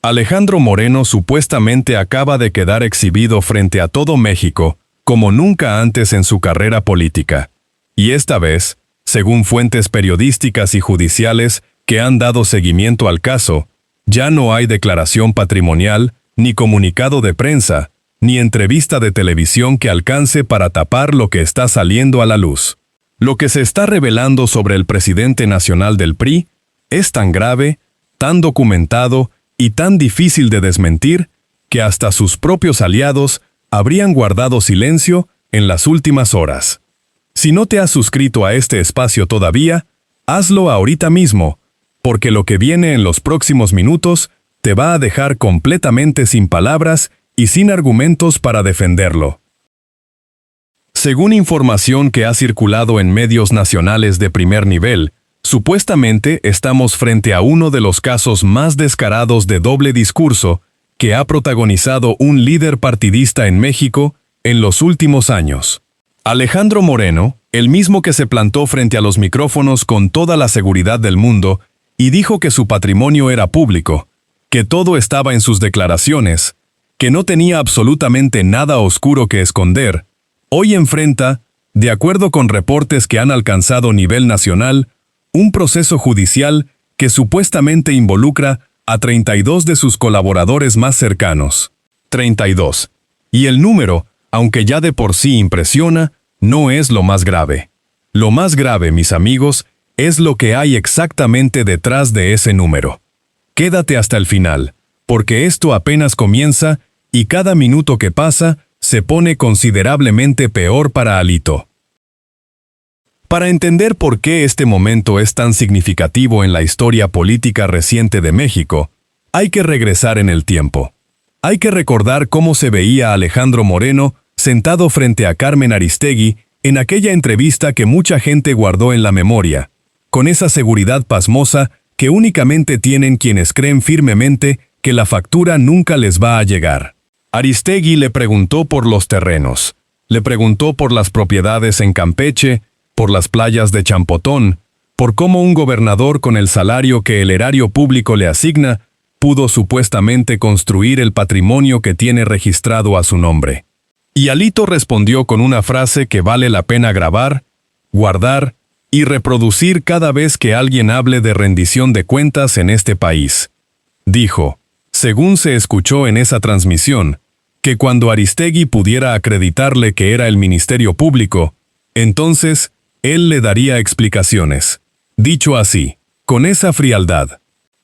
Alejandro Moreno supuestamente acaba de quedar exhibido frente a todo México, como nunca antes en su carrera política. Y esta vez, según fuentes periodísticas y judiciales que han dado seguimiento al caso, ya no hay declaración patrimonial, ni comunicado de prensa, ni entrevista de televisión que alcance para tapar lo que está saliendo a la luz. Lo que se está revelando sobre el presidente nacional del PRI es tan grave, tan documentado y tan difícil de desmentir que hasta sus propios aliados habrían guardado silencio en las últimas horas. Si no te has suscrito a este espacio todavía, hazlo ahorita mismo, porque lo que viene en los próximos minutos te va a dejar completamente sin palabras y sin argumentos para defenderlo. Según información que ha circulado en medios nacionales de primer nivel, supuestamente estamos frente a uno de los casos más descarados de doble discurso que ha protagonizado un líder partidista en México en los últimos años. Alejandro Moreno, el mismo que se plantó frente a los micrófonos con toda la seguridad del mundo y dijo que su patrimonio era público, que todo estaba en sus declaraciones, que no tenía absolutamente nada oscuro que esconder, hoy enfrenta, de acuerdo con reportes que han alcanzado nivel nacional, un proceso judicial que supuestamente involucra a 32 de sus colaboradores más cercanos. 32. Y el número, aunque ya de por sí impresiona, no es lo más grave. Lo más grave, mis amigos, es lo que hay exactamente detrás de ese número. Quédate hasta el final, porque esto apenas comienza y cada minuto que pasa se pone considerablemente peor para Alito. Para entender por qué este momento es tan significativo en la historia política reciente de México, hay que regresar en el tiempo. Hay que recordar cómo se veía a Alejandro Moreno sentado frente a Carmen Aristegui en aquella entrevista que mucha gente guardó en la memoria, con esa seguridad pasmosa que únicamente tienen quienes creen firmemente que la factura nunca les va a llegar. Aristegui le preguntó por los terrenos, le preguntó por las propiedades en Campeche, por las playas de Champotón, por cómo un gobernador con el salario que el erario público le asigna pudo supuestamente construir el patrimonio que tiene registrado a su nombre. Y Alito respondió con una frase que vale la pena grabar, guardar y reproducir cada vez que alguien hable de rendición de cuentas en este país. Dijo, según se escuchó en esa transmisión, que cuando Aristegui pudiera acreditarle que era el Ministerio Público, entonces él le daría explicaciones. Dicho así, con esa frialdad,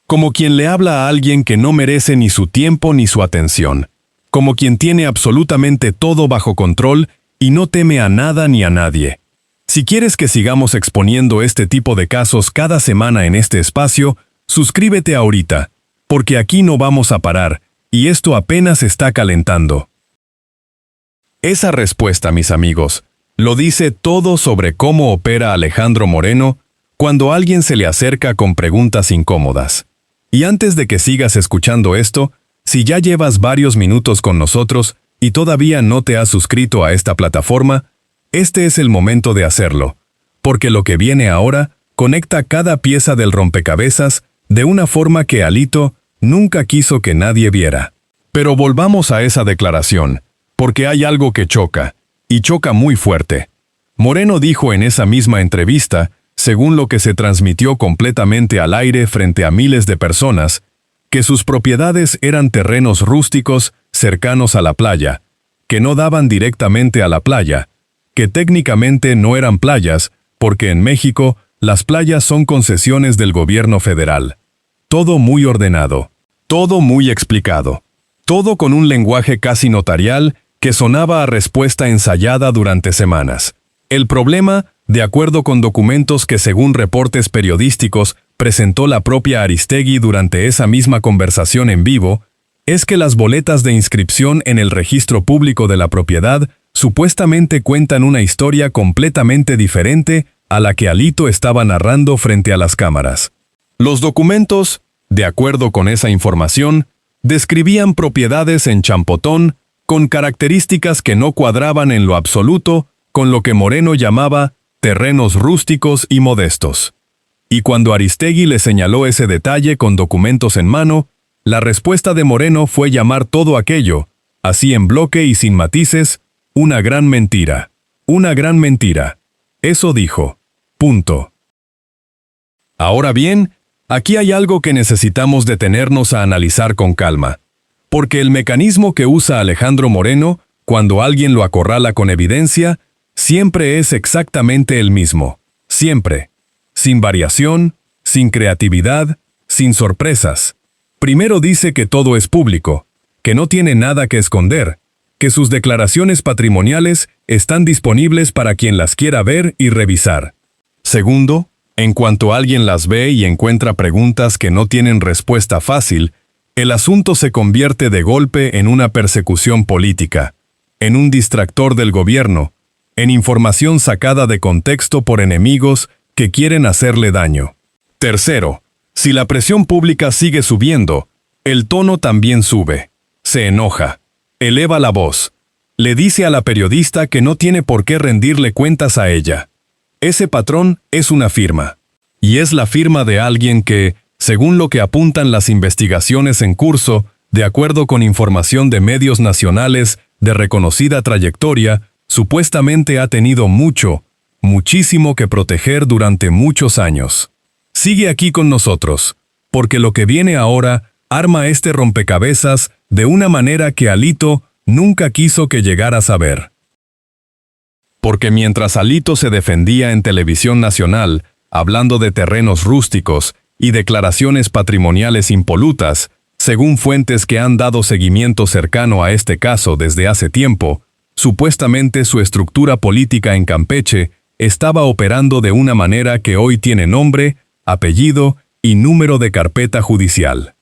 como quien le habla a alguien que no merece ni su tiempo ni su atención, como quien tiene absolutamente todo bajo control y no teme a nada ni a nadie. Si quieres que sigamos exponiendo este tipo de casos cada semana en este espacio, suscríbete ahorita, porque aquí no vamos a parar, y esto apenas está calentando. Esa respuesta, mis amigos, lo dice todo sobre cómo opera Alejandro Moreno cuando alguien se le acerca con preguntas incómodas. Y antes de que sigas escuchando esto, si ya llevas varios minutos con nosotros y todavía no te has suscrito a esta plataforma, este es el momento de hacerlo, porque lo que viene ahora conecta cada pieza del rompecabezas de una forma que Alito nunca quiso que nadie viera. Pero volvamos a esa declaración, porque hay algo que choca, y choca muy fuerte. Moreno dijo en esa misma entrevista, según lo que se transmitió completamente al aire frente a miles de personas, que sus propiedades eran terrenos rústicos cercanos a la playa, que no daban directamente a la playa, que técnicamente no eran playas, porque en México las playas son concesiones del gobierno federal. Todo muy ordenado, todo muy explicado, todo con un lenguaje casi notarial que sonaba a respuesta ensayada durante semanas. El problema, de acuerdo con documentos que según reportes periodísticos presentó la propia Aristegui durante esa misma conversación en vivo, es que las boletas de inscripción en el registro público de la propiedad supuestamente cuentan una historia completamente diferente a la que Alito estaba narrando frente a las cámaras. Los documentos, de acuerdo con esa información, describían propiedades en Champotón con características que no cuadraban en lo absoluto con lo que Moreno llamaba terrenos rústicos y modestos. Y cuando Aristegui le señaló ese detalle con documentos en mano, La respuesta de Moreno fue llamar todo aquello, así en bloque y sin matices, una gran mentira. Una gran mentira. Eso dijo. Punto. Ahora bien, aquí hay algo que necesitamos detenernos a analizar con calma. Porque el mecanismo que usa Alejandro Moreno, cuando alguien lo acorrala con evidencia, siempre es exactamente el mismo. Siempre. Sin variación, sin creatividad, sin sorpresas. Primero dice que todo es público, que no tiene nada que esconder, que sus declaraciones patrimoniales están disponibles para quien las quiera ver y revisar. Segundo, en cuanto alguien las ve y encuentra preguntas que no tienen respuesta fácil, el asunto se convierte de golpe en una persecución política, en un distractor del gobierno, en información sacada de contexto por enemigos que quieren hacerle daño. Tercero, si la presión pública sigue subiendo, el tono también sube. Se enoja, eleva la voz, le dice a la periodista que no tiene por qué rendirle cuentas a ella. Ese patrón es una firma. Y es la firma de alguien que, según lo que apuntan las investigaciones en curso, de acuerdo con información de medios nacionales de reconocida trayectoria, supuestamente ha tenido muchísimo que proteger durante muchos años. Sigue aquí con nosotros, porque lo que viene ahora arma este rompecabezas de una manera que Alito nunca quiso que llegara a saber. Porque mientras Alito se defendía en televisión nacional, hablando de terrenos rústicos y declaraciones patrimoniales impolutas, según fuentes que han dado seguimiento cercano a este caso desde hace tiempo, supuestamente su estructura política en Campeche estaba operando de una manera que hoy tiene nombre, apellido y número de carpeta judicial.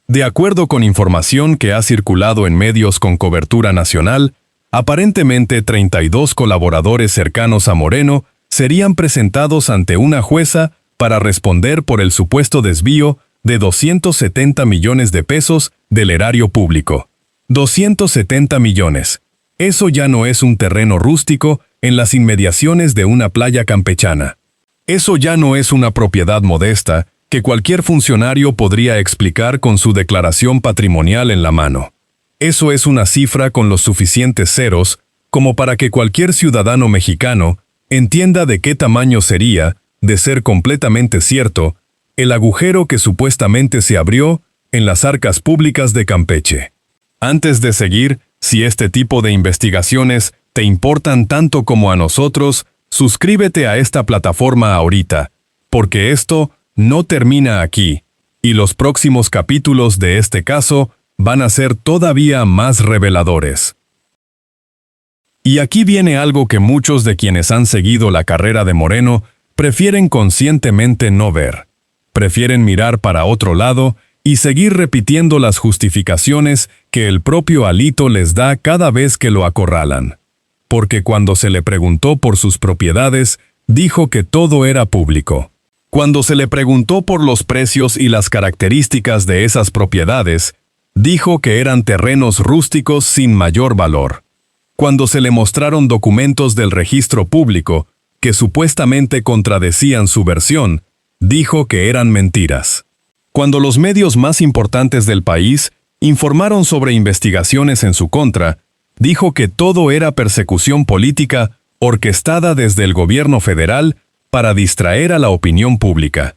De acuerdo con información que ha circulado en medios con cobertura nacional, aparentemente 32 colaboradores cercanos a Moreno serían presentados ante una jueza para responder por el supuesto desvío de 270 millones de pesos del erario público. 270 millones. Eso ya no es un terreno rústico en las inmediaciones de una playa campechana. Eso ya no es una propiedad modesta que cualquier funcionario podría explicar con su declaración patrimonial en la mano. Eso es una cifra con los suficientes ceros como para que cualquier ciudadano mexicano entienda de qué tamaño sería, de ser completamente cierto, el agujero que supuestamente se abrió en las arcas públicas de Campeche. Antes de seguir, si este tipo de investigaciones te importan tanto como a nosotros, suscríbete a esta plataforma ahorita, porque esto no termina aquí, y los próximos capítulos de este caso van a ser todavía más reveladores. Y aquí viene algo que muchos de quienes han seguido la carrera de Moreno prefieren conscientemente no ver. Prefieren mirar para otro lado y seguir repitiendo las justificaciones que el propio Alito les da cada vez que lo acorralan. Porque cuando se le preguntó por sus propiedades, dijo que todo era público. Cuando se le preguntó por los precios y las características de esas propiedades, dijo que eran terrenos rústicos sin mayor valor. Cuando se le mostraron documentos del registro público que supuestamente contradecían su versión, dijo que eran mentiras. Cuando los medios más importantes del país informaron sobre investigaciones en su contra, dijo que todo era persecución política orquestada desde el gobierno federal para distraer a la opinión pública.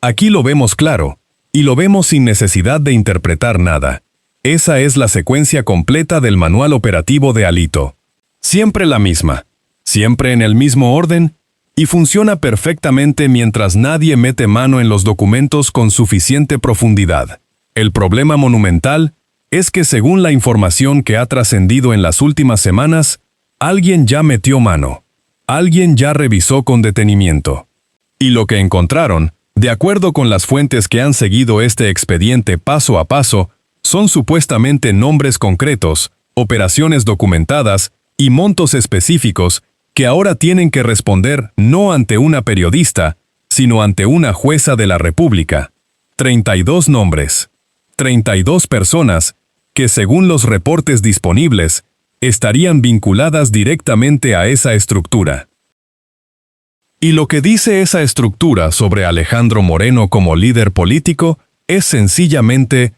Aquí lo vemos claro, y lo vemos sin necesidad de interpretar nada. Esa es la secuencia completa del manual operativo de Alito. Siempre la misma, siempre en el mismo orden, y funciona perfectamente mientras nadie mete mano en los documentos con suficiente profundidad. El problema monumental es que según la información que ha trascendido en las últimas semanas, alguien ya metió mano. Alguien ya revisó con detenimiento. Y lo que encontraron, de acuerdo con las fuentes que han seguido este expediente paso a paso, son supuestamente nombres concretos, operaciones documentadas y montos específicos que ahora tienen que responder no ante una periodista, sino ante una jueza de la República. 32 nombres. 32 personas que, según los reportes disponibles, estarían vinculadas directamente a esa estructura. Y lo que dice esa estructura sobre Alejandro Moreno como líder político es sencillamente: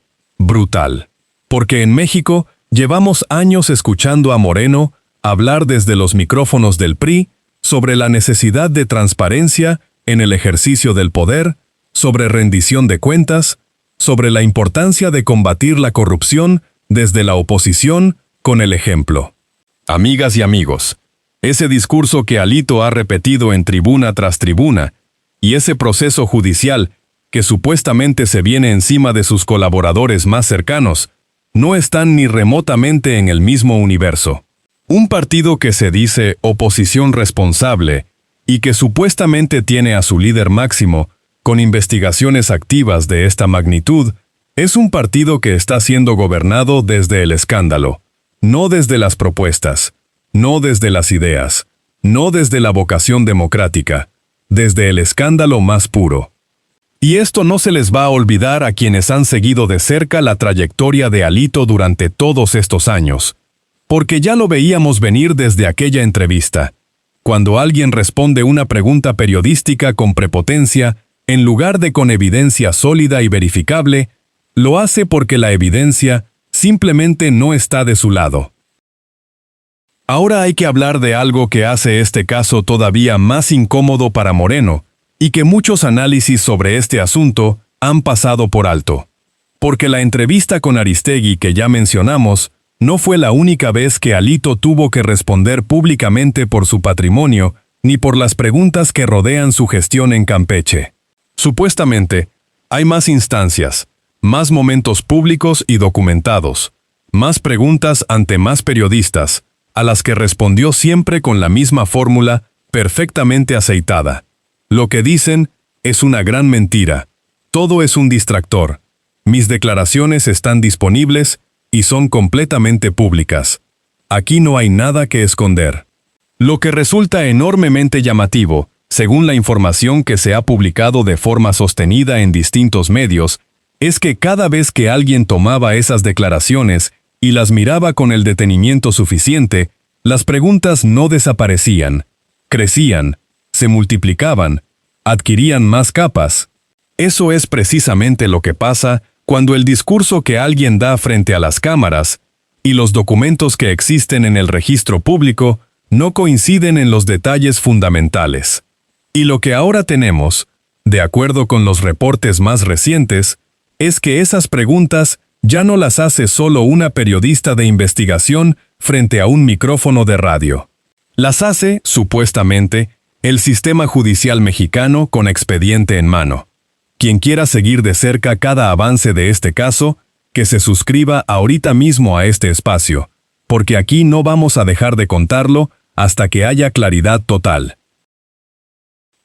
brutal. Porque en México llevamos años escuchando a Moreno hablar desde los micrófonos del PRI sobre la necesidad de transparencia en el ejercicio del poder, sobre rendición de cuentas, sobre la importancia de combatir la corrupción desde la oposición con el ejemplo. Amigas y amigos, ese discurso que Alito ha repetido en tribuna tras tribuna, y ese proceso judicial que supuestamente se viene encima de sus colaboradores más cercanos, no están ni remotamente en el mismo universo. Un partido que se dice oposición responsable y que supuestamente tiene a su líder máximo con investigaciones activas de esta magnitud, es un partido que está siendo gobernado desde el escándalo, no desde las propuestas, no desde las ideas, no desde la vocación democrática, desde el escándalo más puro. Y esto no se les va a olvidar a quienes han seguido de cerca la trayectoria de Alito durante todos estos años, porque ya lo veíamos venir desde aquella entrevista. Cuando alguien responde una pregunta periodística con prepotencia, en lugar de con evidencia sólida y verificable, lo hace porque la evidencia simplemente no está de su lado. Ahora hay que hablar de algo que hace este caso todavía más incómodo para Moreno, y que muchos análisis sobre este asunto han pasado por alto. Porque la entrevista con Aristegui que ya mencionamos no fue la única vez que Alito tuvo que responder públicamente por su patrimonio ni por las preguntas que rodean su gestión en Campeche. Supuestamente, hay más instancias, más momentos públicos y documentados, más preguntas ante más periodistas, a las que respondió siempre con la misma fórmula perfectamente aceitada. Lo que dicen es una gran mentira. Todo es un distractor. Mis declaraciones están disponibles y son completamente públicas. Aquí no hay nada que esconder. Lo que resulta enormemente llamativo, según la información que se ha publicado de forma sostenida en distintos medios, es que cada vez que alguien tomaba esas declaraciones y las miraba con el detenimiento suficiente, las preguntas no desaparecían, crecían, se multiplicaban, adquirían más capas. Eso es precisamente lo que pasa cuando el discurso que alguien da frente a las cámaras y los documentos que existen en el registro público no coinciden en los detalles fundamentales. Y lo que ahora tenemos, de acuerdo con los reportes más recientes, es que esas preguntas ya no las hace solo una periodista de investigación frente a un micrófono de radio. Las hace, supuestamente, el sistema judicial mexicano con expediente en mano. Quien quiera seguir de cerca cada avance de este caso, que se suscriba ahorita mismo a este espacio, porque aquí no vamos a dejar de contarlo hasta que haya claridad total.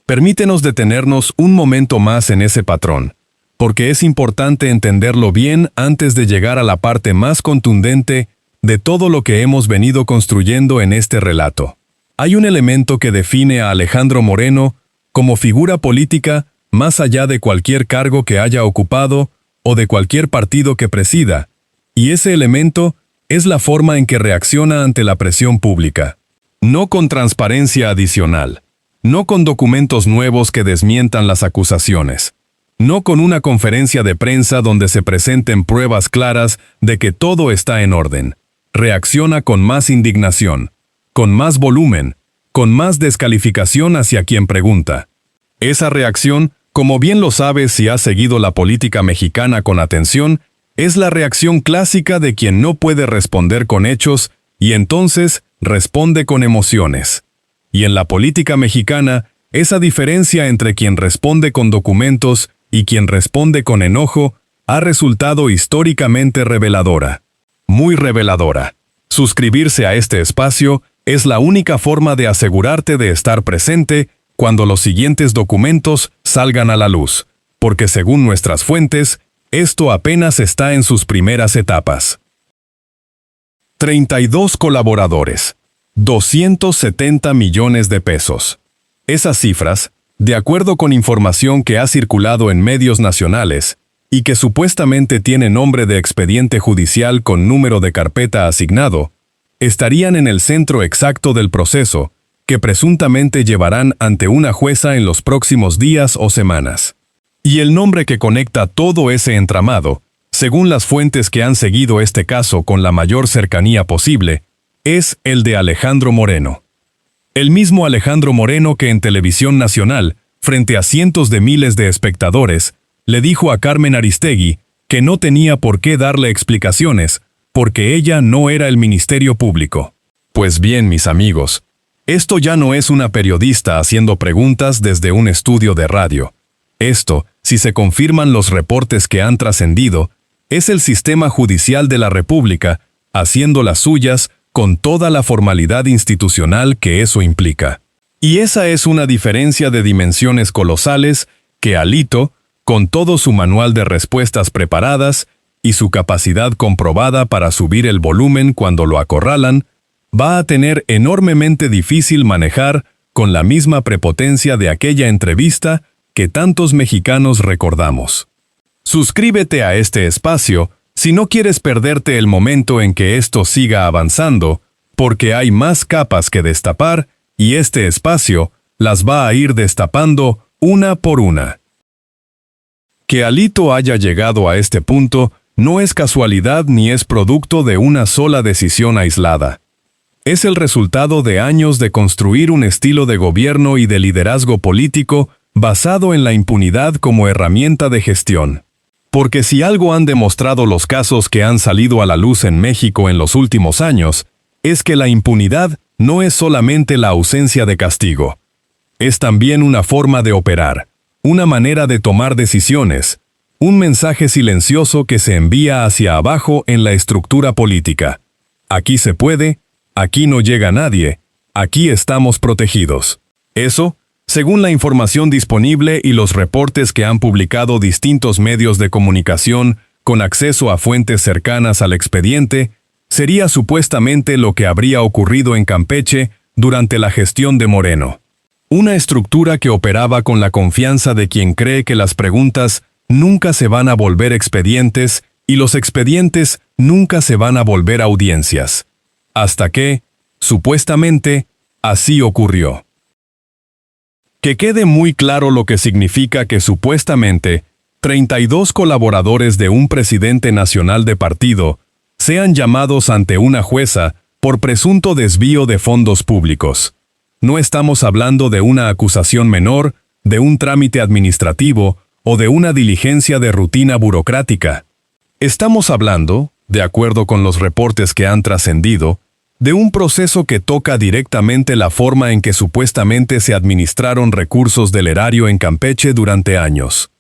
Permítenos detenernos un momento más en ese patrón, porque es importante entenderlo bien antes de llegar a la parte más contundente de todo lo que hemos venido construyendo en este relato. Hay un elemento que define a Alejandro Moreno como figura política más allá de cualquier cargo que haya ocupado o de cualquier partido que presida, y ese elemento es la forma en que reacciona ante la presión pública. No con transparencia adicional, no con documentos nuevos que desmientan las acusaciones, no con una conferencia de prensa donde se presenten pruebas claras de que todo está en orden. Reacciona con más indignación, con más volumen, con más descalificación hacia quien pregunta. Esa reacción, como bien lo sabes si has seguido la política mexicana con atención, es la reacción clásica de quien no puede responder con hechos y entonces responde con emociones. Y en la política mexicana, esa diferencia entre quien responde con documentos y quien responde con enojo ha resultado históricamente reveladora. Muy reveladora. Suscribirse a este espacio es la única forma de asegurarte de estar presente cuando los siguientes documentos salgan a la luz, porque según nuestras fuentes, esto apenas está en sus primeras etapas. 32 colaboradores. 270 millones de pesos. Esas cifras, de acuerdo con información que ha circulado en medios nacionales y que supuestamente tiene nombre de expediente judicial con número de carpeta asignado, estarían en el centro exacto del proceso que presuntamente llevarán ante una jueza en los próximos días o semanas. Y el nombre que conecta todo ese entramado según las fuentes que han seguido este caso con la mayor cercanía posible, es el de Alejandro Moreno. El mismo Alejandro Moreno que en Televisión Nacional, frente a cientos de miles de espectadores, le dijo a Carmen Aristegui que no tenía por qué darle explicaciones, porque ella no era el Ministerio Público. Pues bien, mis amigos, esto ya no es una periodista haciendo preguntas desde un estudio de radio. Esto, si se confirman los reportes que han trascendido, es el sistema judicial de la República haciendo las suyas con toda la formalidad institucional que eso implica. Y esa es una diferencia de dimensiones colosales que Alito, con todo su manual de respuestas preparadas y su capacidad comprobada para subir el volumen cuando lo acorralan, va a tener enormemente difícil manejar con la misma prepotencia de aquella entrevista que tantos mexicanos recordamos. Suscríbete a este espacio si no quieres perderte el momento en que esto siga avanzando, porque hay más capas que destapar y este espacio las va a ir destapando una por una. Que Alito haya llegado a este punto no es casualidad ni es producto de una sola decisión aislada. Es el resultado de años de construir un estilo de gobierno y de liderazgo político basado en la impunidad como herramienta de gestión. Porque si algo han demostrado los casos que han salido a la luz en México en los últimos años, es que la impunidad no es solamente la ausencia de castigo. Es también una forma de operar, una manera de tomar decisiones, un mensaje silencioso que se envía hacia abajo en la estructura política. Aquí se puede, aquí no llega nadie, aquí estamos protegidos. Eso, según la información disponible y los reportes que han publicado distintos medios de comunicación con acceso a fuentes cercanas al expediente, sería supuestamente lo que habría ocurrido en Campeche durante la gestión de Moreno. Una estructura que operaba con la confianza de quien cree que las preguntas nunca se van a volver expedientes y los expedientes nunca se van a volver audiencias. Hasta que, supuestamente, así ocurrió. Que quede muy claro lo que significa que supuestamente 32 colaboradores de un presidente nacional de partido sean llamados ante una jueza por presunto desvío de fondos públicos. No estamos hablando de una acusación menor, de un trámite administrativo o de una diligencia de rutina burocrática. Estamos hablando, de acuerdo con los reportes que han trascendido, de un proceso que toca directamente la forma en que supuestamente se administraron recursos del erario en Campeche durante años.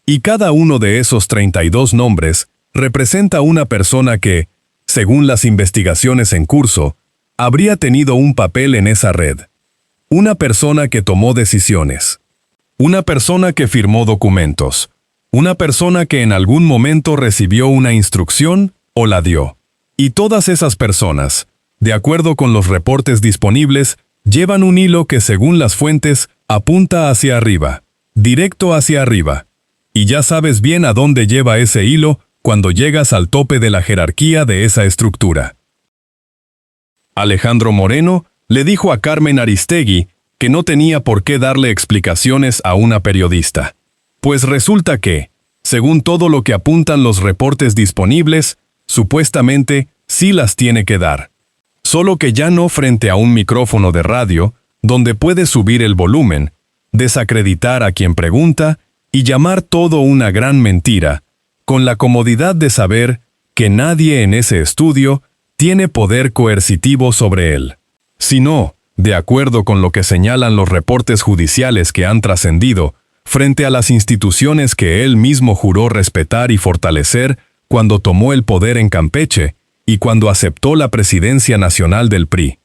Y cada uno de esos 32 nombres representa una persona que, según las investigaciones en curso, habría tenido un papel en esa red. Una persona que tomó decisiones. Una persona que firmó documentos. Una persona que en algún momento recibió una instrucción o la dio. Y todas esas personas, de acuerdo con los reportes disponibles, llevan un hilo que según las fuentes apunta hacia arriba, directo hacia arriba. Y ya sabes bien a dónde lleva ese hilo cuando llegas al tope de la jerarquía de esa estructura. Alejandro Moreno le dijo a Carmen Aristegui que no tenía por qué darle explicaciones a una periodista. Pues resulta que, según todo lo que apuntan los reportes disponibles, supuestamente sí las tiene que dar. Solo que ya no frente a un micrófono de radio, donde puede subir el volumen, desacreditar a quien pregunta y llamar todo una gran mentira, con la comodidad de saber que nadie en ese estudio tiene poder coercitivo sobre él. Sino, de acuerdo con lo que señalan los reportes judiciales que han trascendido, frente a las instituciones que él mismo juró respetar y fortalecer cuando tomó el poder en Campeche, y cuando aceptó la presidencia nacional del PRI.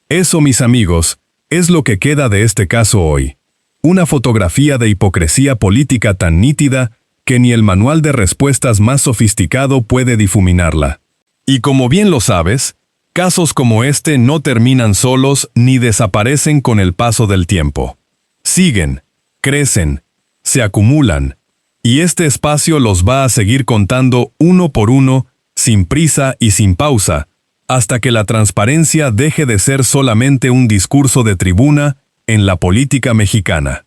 Eso, mis amigos, es lo que queda de este caso hoy. Una fotografía de hipocresía política tan nítida que ni el manual de respuestas más sofisticado puede difuminarla. Y como bien lo sabes, casos como este no terminan solos ni desaparecen con el paso del tiempo. Siguen, crecen, se acumulan, y este espacio los va a seguir contando uno por uno, sin prisa y sin pausa, hasta que la transparencia deje de ser solamente un discurso de tribuna en la política mexicana.